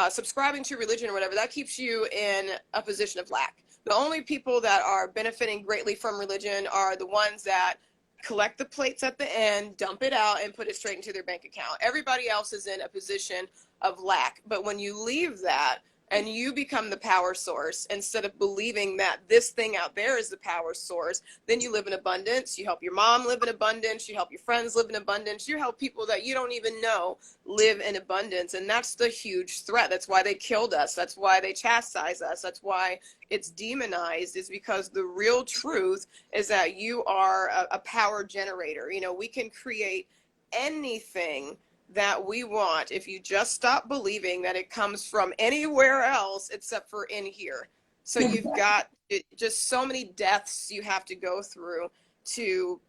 Speaker 2: subscribing to religion or whatever, that keeps you in a position of lack. The only people that are benefiting greatly from religion are the ones that collect the plates at the end, dump it out, and put it straight into their bank account. Everybody else is in a position of lack. But when you leave that and you become the power source, instead of believing that this thing out there is the power source, then you live in abundance. You help your mom live in abundance. You help your friends live in abundance. You help people that you don't even know live in abundance. And that's the huge threat. That's why they killed us. That's why they chastise us. That's why it's demonized, is because the real truth is that you are a power generator. We can create anything that we want if you just stop believing that it comes from anywhere else except for in here. So you've got just so many deaths you have to go through to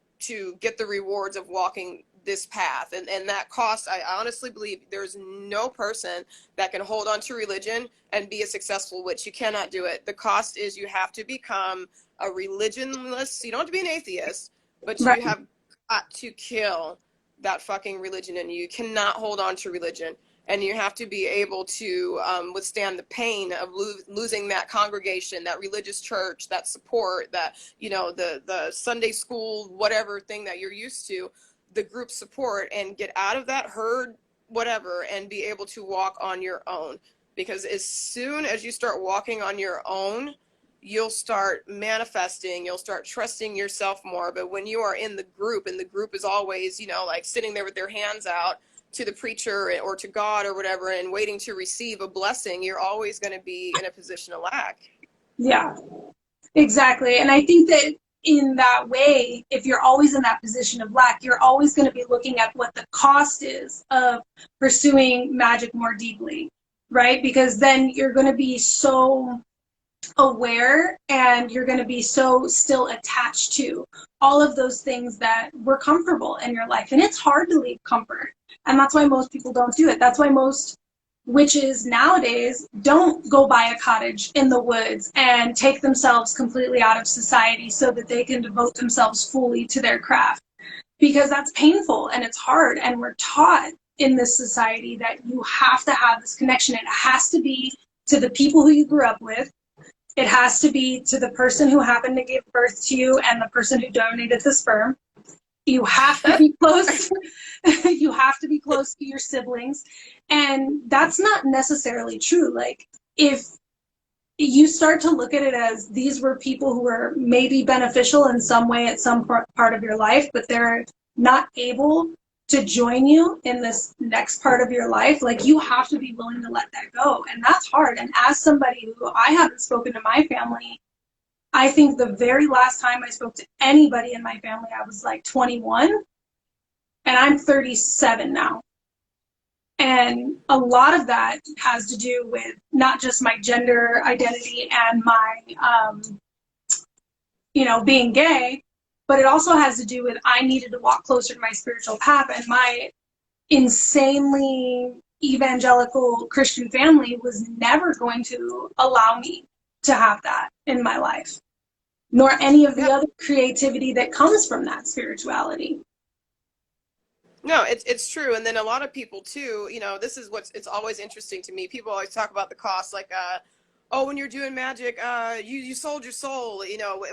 Speaker 2: get the rewards of walking this path. And that cost, I honestly believe there's no person that can hold on to religion and be a successful witch. You cannot do it. The cost is you have to become a religionless. You don't have to be an atheist, but you have got to kill that fucking religion in you. You cannot hold on to religion, and you have to be able to withstand the pain of losing that congregation, that religious church, that support, that the Sunday school, whatever thing that you're used to, the group support, and get out of that herd, whatever, and be able to walk on your own. Because as soon as you start walking on your own, you'll start manifesting, you'll start trusting yourself more. But when you are in the group, and the group is always, like sitting there with their hands out to the preacher or to God or whatever, and waiting to receive a blessing, you're always going to be in a position of lack.
Speaker 3: Yeah, exactly. And I think that in that way, if you're always in that position of lack, you're always going to be looking at what the cost is of pursuing magic more deeply, right? Because then you're going to be so aware, and you're going to be so still attached to all of those things that were comfortable in your life. And it's hard to leave comfort. And that's why most people don't do it. That's why most witches nowadays don't go buy a cottage in the woods and take themselves completely out of society so that they can devote themselves fully to their craft. Because that's painful and it's hard. And we're taught in this society that you have to have this connection. It has to be to the people who you grew up with. It has to be to the person who happened to give birth to you and the person who donated the sperm. You have to be close. You have to be close to your siblings. And that's not necessarily true. Like, if you start to look at it as these were people who were maybe beneficial in some way at some part of your life, but they're not able to join you in this next part of your life, like, you have to be willing to let that go. And that's hard. And as somebody who, I haven't spoken to my family, I think the very last time I spoke to anybody in my family, I was like 21, and I'm 37 now. And a lot of that has to do with not just my gender identity and my, being gay, but it also has to do with I needed to walk closer to my spiritual path, and my insanely evangelical Christian family was never going to allow me to have that in my life, nor any of the other creativity that comes from that spirituality.
Speaker 2: No, it's true. And then a lot of people too, this is it's always interesting to me. People always talk about the cost, like, oh, when you're doing magic, you sold your soul,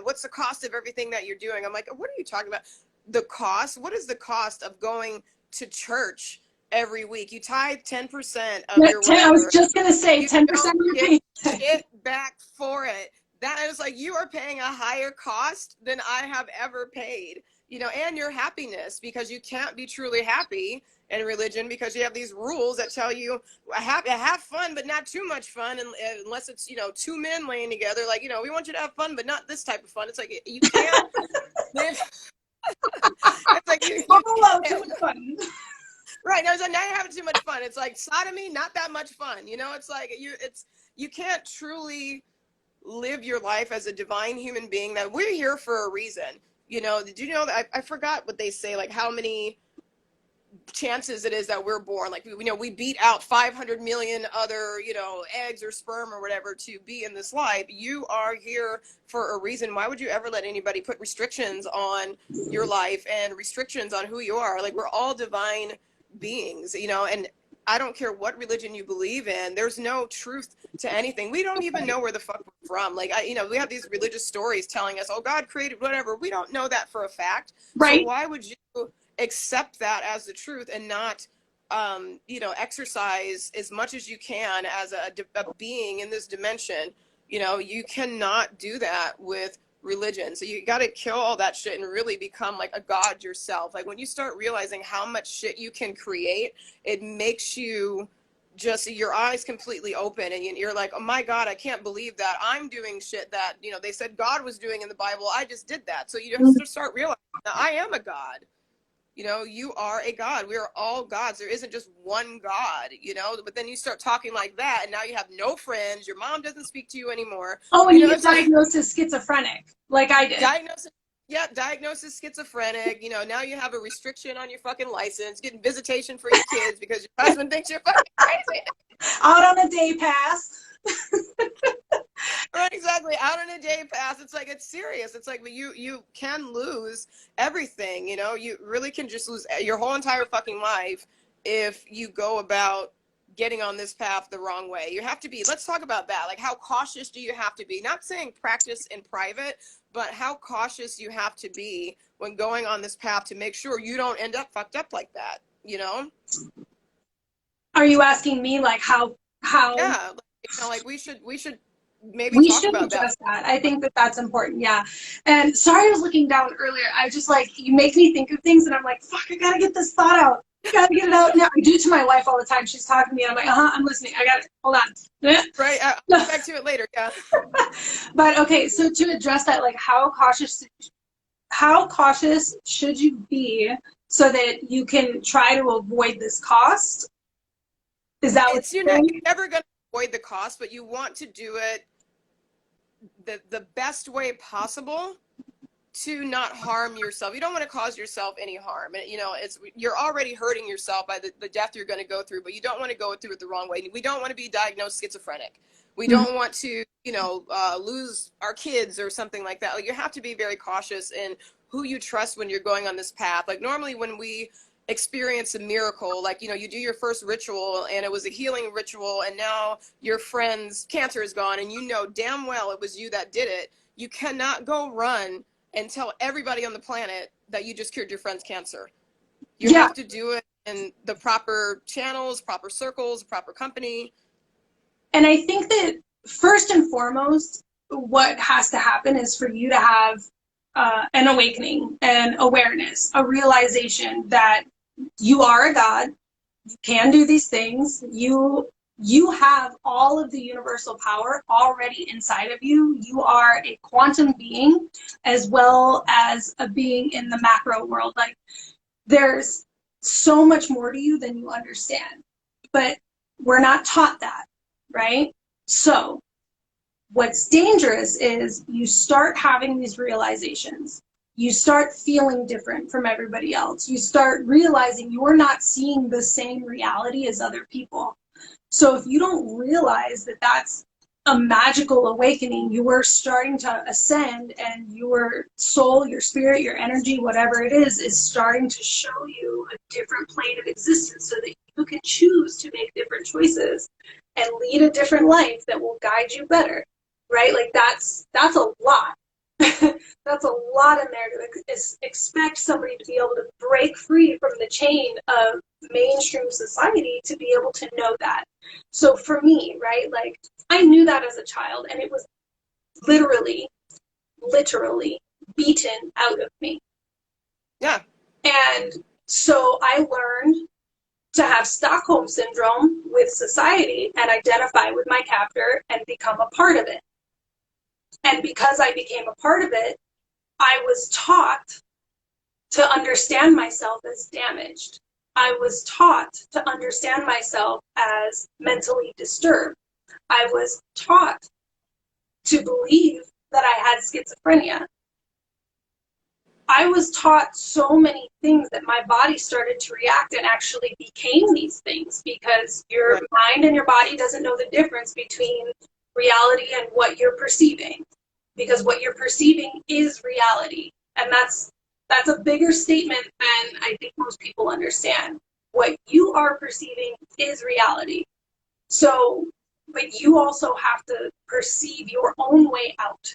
Speaker 2: what's the cost of everything that you're doing? I'm like, what are you talking about? The cost? What is the cost of going to church every week? You tithe 10% of your whatever.
Speaker 3: I was just going to say 10% of your
Speaker 2: pay. Get back for it. That is like, you are paying a higher cost than I have ever paid. And your happiness, because you can't be truly happy in religion because you have these rules that tell you have fun, but not too much fun, unless it's, two men laying together. Like, we want you to have fun, but not this type of fun. It's like, you can't. It's like you
Speaker 3: too much fun.
Speaker 2: Right. Now, now you're having too much fun. It's like sodomy, not that much fun. It's like you can't truly live your life as a divine human being. That we're here for a reason. Did you know that I forgot what they say, like how many chances it is that we're born. Like, you know, we beat out 500 million other, you know, eggs or sperm or whatever to be in this life. You are here for a reason. Why would you ever let anybody put restrictions on your life and restrictions on who you are? Like, we're all divine beings, you know, and I don't care what religion you believe in. There's no truth to anything. We don't even know where the fuck we're from. Like, you know, we have these religious stories telling us, oh, God created whatever. We don't know that for a fact.
Speaker 3: Right.
Speaker 2: So why would you accept that as the truth and not, you know, exercise as much as you can as a being in this dimension? You know, you cannot do that with religion. So you got to kill all that shit and really become like a god yourself. Like, when you start realizing how much shit you can create, it makes you just, your eyes completely open, and you're like, oh my God, I can't believe that I'm doing shit that, you know, they said God was doing in the Bible. I just did that. So you have to start realizing that I am a god. You know, you are a god. We are all gods. There isn't just one God, you know. But then you start talking like that, and now you have no friends. Your mom doesn't speak to you anymore.
Speaker 3: Oh, and
Speaker 2: you
Speaker 3: you
Speaker 2: know,
Speaker 3: get diagnosed as schizophrenic, like I did.
Speaker 2: Diagnosis schizophrenic. You know, now you have a restriction on your fucking license, getting visitation for your kids because your husband thinks you're fucking crazy.
Speaker 3: Out on a day pass.
Speaker 2: Right, exactly. Out on a day pass. It's like, it's serious. It's like, you can lose everything, you know. You really can just lose your whole entire fucking life if you go about getting on this path the wrong way. You have to be, let's talk about that. Like, how cautious do you have to be? Not saying practice in private, but how cautious you have to be when going on this path to make sure you don't end up fucked up like that, you know?
Speaker 3: Are you asking me like how
Speaker 2: Yeah, like, you know, like we should maybe
Speaker 3: we
Speaker 2: talk
Speaker 3: should
Speaker 2: about that.
Speaker 3: address that? I think that that's important. Yeah. And sorry, I was looking down earlier. I just like, you make me think of things and I'm like, fuck, I gotta get this thought out. I gotta get it out now. I do it to my wife all the time. She's talking to me and I'm like, I'm listening. I got it. Hold on.
Speaker 2: Right, I'll get back to it later. Yeah.
Speaker 3: But okay, so to address that, like how cautious should you be so that you can try to avoid this cost? Is that what
Speaker 2: You're never going to avoid the cost, but you want to do it the best way possible to not harm yourself. You don't want to cause yourself any harm. And, you know, you're already hurting yourself by the death you're going to go through, but you don't want to go through it the wrong way. We don't want to be diagnosed schizophrenic. We don't want to, you know, lose our kids or something like that. Like, you have to be very cautious in who you trust when you're going on this path. Like, normally when we experience a miracle, like, you know, you do your first ritual and it was a healing ritual and now your friend's cancer is gone and you know damn well it was you that did it. You cannot go run and tell everybody on the planet that you just cured your friend's cancer. You have to do it in the proper channels, proper circles, proper company.
Speaker 3: And I think that first and foremost, what has to happen is for you to have an awakening, an awareness, a realization that you are a god, you can do these things, you have all of the universal power already inside of you. You are a quantum being as well as a being in the macro world. Like, there's so much more to you than you understand, but we're not taught that, right? So what's dangerous is you start having these realizations. You start feeling different from everybody else. You start realizing you're not seeing the same reality as other people. So if you don't realize that that's a magical awakening, you are starting to ascend and your soul, your spirit, your energy, whatever it is starting to show you a different plane of existence so that you can choose to make different choices and lead a different life that will guide you better, right? Like, that's a lot. That's a lot in there to expect somebody to be able to break free from the chain of mainstream society to be able to know that. So for me, right, like, I knew that as a child and it was literally beaten out of me.
Speaker 2: Yeah.
Speaker 3: And so I learned to have Stockholm syndrome with society and identify with my captor and become a part of it. And because I became a part of it, I was taught to understand myself as damaged. I was taught to understand myself as mentally disturbed. I was taught to believe that I had schizophrenia. I was taught so many things that my body started to react and actually became these things, because your mind and your body doesn't know the difference between reality and what you're perceiving, because what you're perceiving is reality. And that's a bigger statement than I think most people understand. What you are perceiving is reality. So, but you also have to perceive your own way out.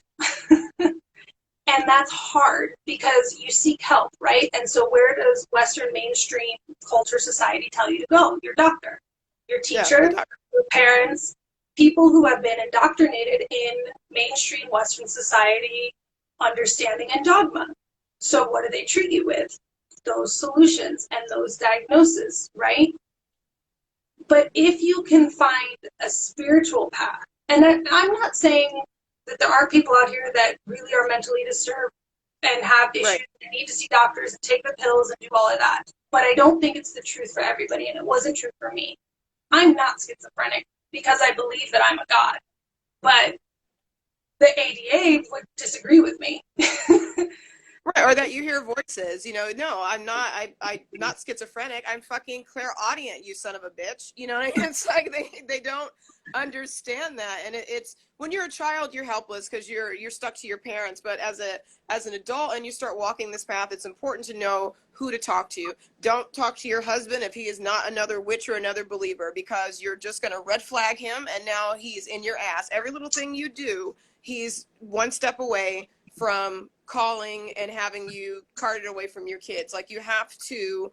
Speaker 3: And that's hard because you seek help, right? And so where does Western mainstream culture society tell you to go? Your doctor, your teacher, your parents, people who have been indoctrinated in mainstream Western society understanding and dogma. So what do they treat you with? Those solutions and those diagnoses, right? But if you can find a spiritual path, and I'm not saying that there are people out here that really are mentally disturbed and have issues and need to see doctors and take the pills and do all of that. But I don't think it's the truth for everybody, and it wasn't true for me. I'm not schizophrenic because I believe that I'm a god. But the ADA would disagree with me.
Speaker 2: Right, or that you hear voices, you know, no, I'm not schizophrenic, I'm fucking clairaudient, you son of a bitch. You know what I mean? It's like they don't understand that. And it's when you're a child, you're helpless because you're stuck to your parents. But as an adult and you start walking this path, it's important to know who to talk to. Don't talk to your husband if he is not another witch or another believer, because you're just going to red flag him, and now he's in your ass. Every little thing you do, he's one step away from calling and having you carted away from your kids. Like, you have to,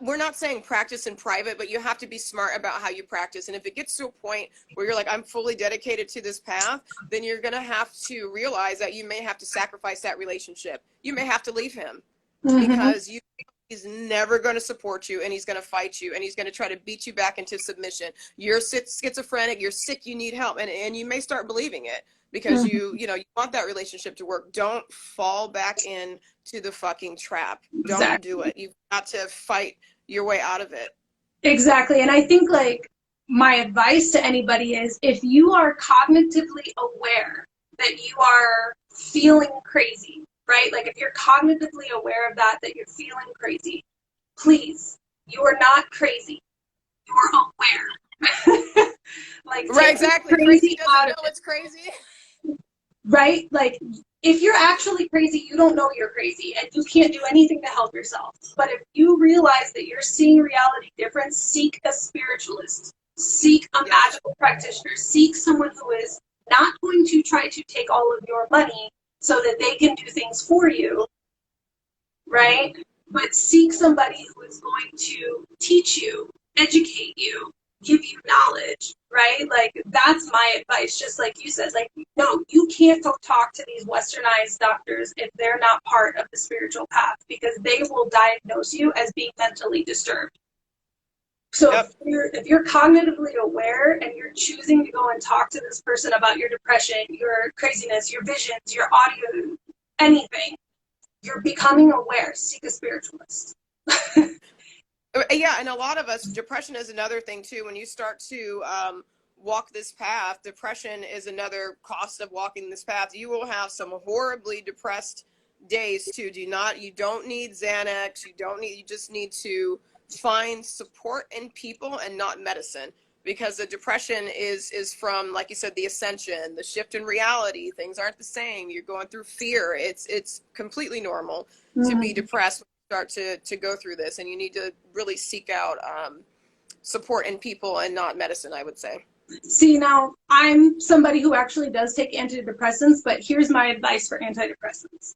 Speaker 2: we're not saying practice in private, but you have to be smart about how you practice. And if it gets to a point where you're like, I'm fully dedicated to this path, then you're going to have to realize that you may have to sacrifice that relationship. You may have to leave him because he's never going to support you, and he's going to fight you, and he's going to try to beat you back into submission. You're schizophrenic, you're sick, you need help. And you may start believing it because you want that relationship to work. Don't fall back into the fucking trap. Don't do it. You've got to fight your way out of it.
Speaker 3: Exactly. And I think, like, my advice to anybody is, if you are cognitively aware that you are feeling crazy, right? Like, if you're cognitively aware of that you're feeling crazy, please, you are not crazy. You're aware. Like,
Speaker 2: right, exactly. Crazy doesn't know it's crazy.
Speaker 3: Right? Like, if you're actually crazy, you don't know you're crazy, and you can't do anything to help yourself. But if you realize that you're seeing reality different, seek a spiritualist, seek a magical practitioner, seek someone who is not going to try to take all of your money so that they can do things for you, right? But seek somebody who is going to teach you, educate you, give you knowledge, right? Like, that's my advice. Just like you said, like, no, you can't go talk to these westernized doctors if they're not part of the spiritual path, because they will diagnose you as being mentally disturbed. So if you're cognitively aware and you're choosing to go and talk to this person about your depression, your craziness, your visions, your audio, anything, you're becoming aware. Seek a spiritualist.
Speaker 2: Yeah, and a lot of us, depression is another thing too. When you start to walk this path, depression is another cost of walking this path. You will have some horribly depressed days too. You don't need Xanax. You just need to find support in people and not medicine, because the depression is from, like you said, the ascension, the shift in reality. Things aren't the same. You're going through fear. It's completely normal to be depressed when you start to go through this, and you need to really seek out support in people and not medicine, I would say.
Speaker 3: See, now, I'm somebody who actually does take antidepressants, but here's my advice for antidepressants.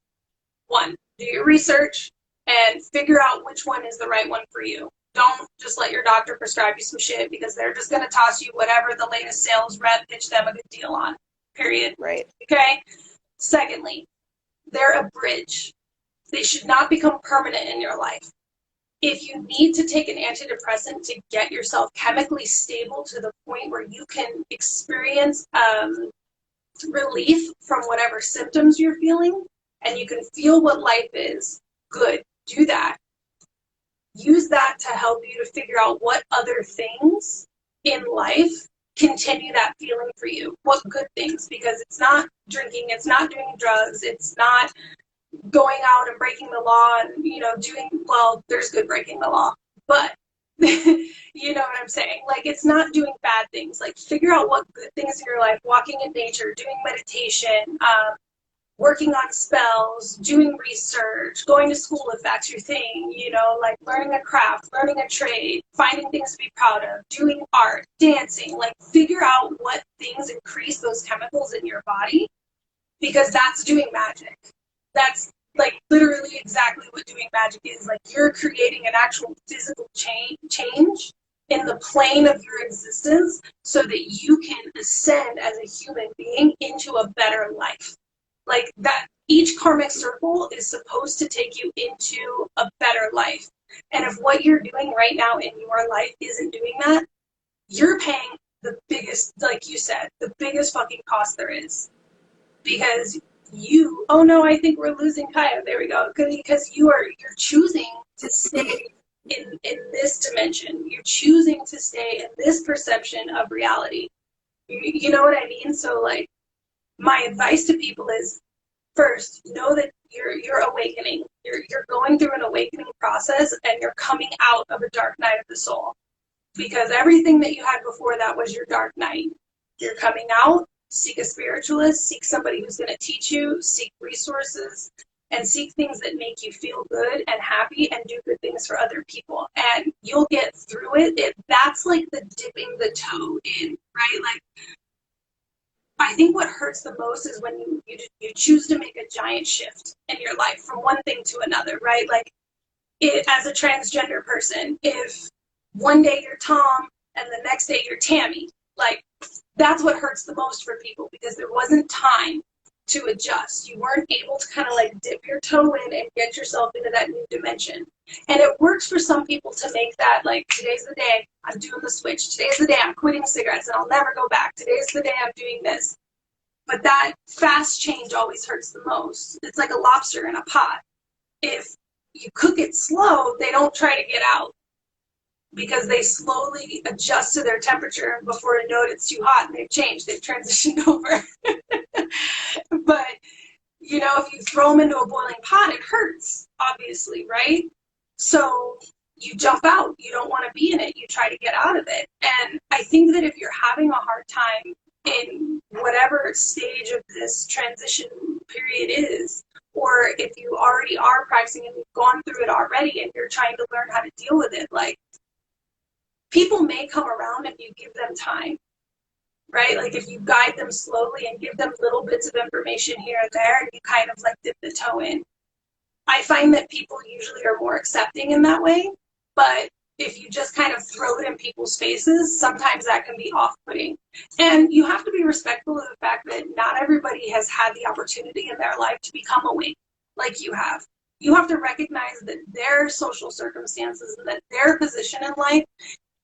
Speaker 3: 1, do your research and figure out which one is the right one for you. Don't just let your doctor prescribe you some shit, because they're just going to toss you whatever the latest sales rep pitched them a good deal on, period.
Speaker 2: Right.
Speaker 3: Okay? Secondly, they're a bridge. They should not become permanent in your life. If you need to take an antidepressant to get yourself chemically stable to the point where you can experience relief from whatever symptoms you're feeling, and you can feel what life is, good, do that. Use that to help you to figure out what other things in life continue that feeling for you. What good things, because it's not drinking, it's not doing drugs, it's not going out and breaking the law and, you know, doing, well, there's good breaking the law, but you know what I'm saying? Like, it's not doing bad things. Like, figure out what good things in your life, walking in nature, doing meditation, working on spells, doing research, going to school if that's your thing, you know, like learning a craft, learning a trade, finding things to be proud of, doing art, dancing, like figure out what things increase those chemicals in your body, because that's doing magic. That's like literally exactly what doing magic is. Like, you're creating an actual physical change in the plane of your existence so that you can ascend as a human being into a better life. Like, that each karmic circle is supposed to take you into a better life. And if what you're doing right now in your life isn't doing that, you're paying the biggest, like you said, the biggest fucking cost there is. Because you, oh no, I think we're losing Kaya. There we go. Because you're choosing to stay in this dimension. You're choosing to stay in this perception of reality. You know what I mean? So, like, my advice to people is, first, know that you're awakening. You're going through an awakening process, and you're coming out of a dark night of the soul. Because everything that you had before that was your dark night. You're coming out. Seek a spiritualist, seek somebody who's going to teach you, seek resources, and seek things that make you feel good and happy and do good things for other people. And you'll get through it. That's like the dipping the toe in, right? Like, I think what hurts the most is when you choose to make a giant shift in your life from one thing to another, right? Like, as a transgender person, if one day you're Tom and the next day you're Tammy, like, that's what hurts the most for people, because there wasn't time to adjust. You weren't able to kind of like dip your toe in and get yourself into that new dimension. And it works for some people to make that, like, today's the day I'm doing the switch. Today's the day I'm quitting cigarettes and I'll never go back. Today's the day I'm doing this. But that fast change always hurts the most. It's like a lobster in a pot. If you cook it slow, they don't try to get out, because they slowly adjust to their temperature. Before you know it, it's too hot and they've changed. They've transitioned over. But, you know, if you throw them into a boiling pot, it hurts, obviously, right? So you jump out. You don't want to be in it. You try to get out of it. And I think that if you're having a hard time in whatever stage of this transition period is, or if you already are practicing and you've gone through it already and you're trying to learn how to deal with it, like, people may come around if you give them time, right? Like, if you guide them slowly and give them little bits of information here and there, and you kind of like dip the toe in. I find that people usually are more accepting in that way, but if you just kind of throw it in people's faces, sometimes that can be off-putting. And you have to be respectful of the fact that not everybody has had the opportunity in their life to become awake like you have. You have to recognize that their social circumstances and that their position in life,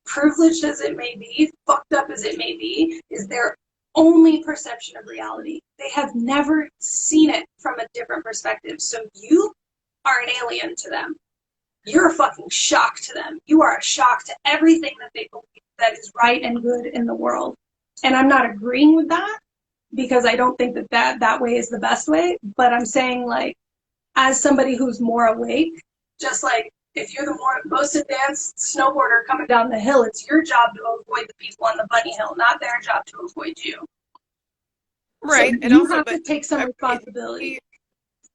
Speaker 3: privileged as it may be, fucked up as it may be, is their only perception of reality. They have never seen it from a different perspective. So you are an alien to them. You're a fucking shock to them. You are a shock to everything that they believe that is right and good in the world. And I'm not agreeing with that, because I don't think that way is the best way. But I'm saying, like, as somebody who's more awake, just like, if you're the most advanced snowboarder coming down the hill, it's your job to avoid the people on the bunny hill, not their job to avoid you.
Speaker 2: Right.
Speaker 3: So
Speaker 2: and
Speaker 3: you
Speaker 2: also,
Speaker 3: have to take some responsibility.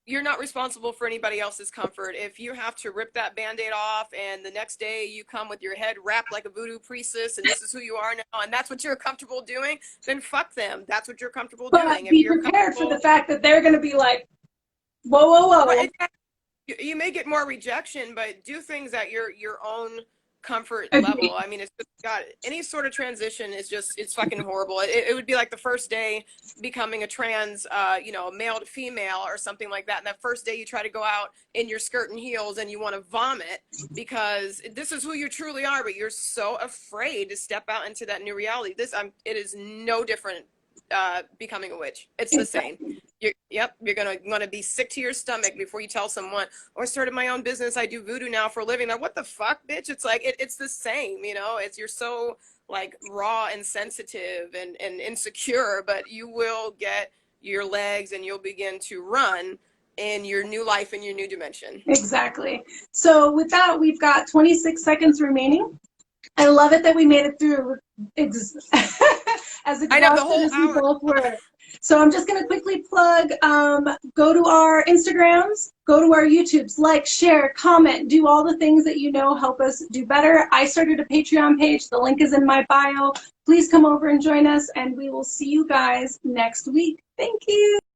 Speaker 2: You're not responsible for anybody else's comfort. If you have to rip that Band-Aid off and the next day you come with your head wrapped like a voodoo priestess and this is who you are now and that's what you're comfortable doing, then fuck them. That's what you're comfortable doing.
Speaker 3: But be prepared for the fact that they're going to be like, whoa, whoa, whoa.
Speaker 2: Well, you may get more rejection, but do things at your own comfort level. I mean, it's just got any sort of transition is just, it's fucking horrible. It would be like the first day becoming a trans, male to female or something like that. And that first day you try to go out in your skirt and heels and you want to vomit because this is who you truly are, but you're so afraid to step out into that new reality. It is no different becoming a witch. It's the same. You're gonna want to be sick to your stomach before you tell someone, or started my own business, I do voodoo now for a living. Now, what the fuck, bitch? It's like it's the same, it's you're so like raw and sensitive and insecure, but you will get your legs and you'll begin to run in your new life and your new dimension.
Speaker 3: Exactly. So with that, we've got 26 seconds remaining. I love it that we made it through as
Speaker 2: I know, the
Speaker 3: exhausted
Speaker 2: whole
Speaker 3: as we
Speaker 2: hour.
Speaker 3: both were. So I'm just going to quickly plug, go to our Instagrams, go to our YouTubes, like, share, comment, do all the things that you know help us do better. I started a Patreon page. The link is in my bio. Please come over and join us, and we will see you guys next week. Thank you.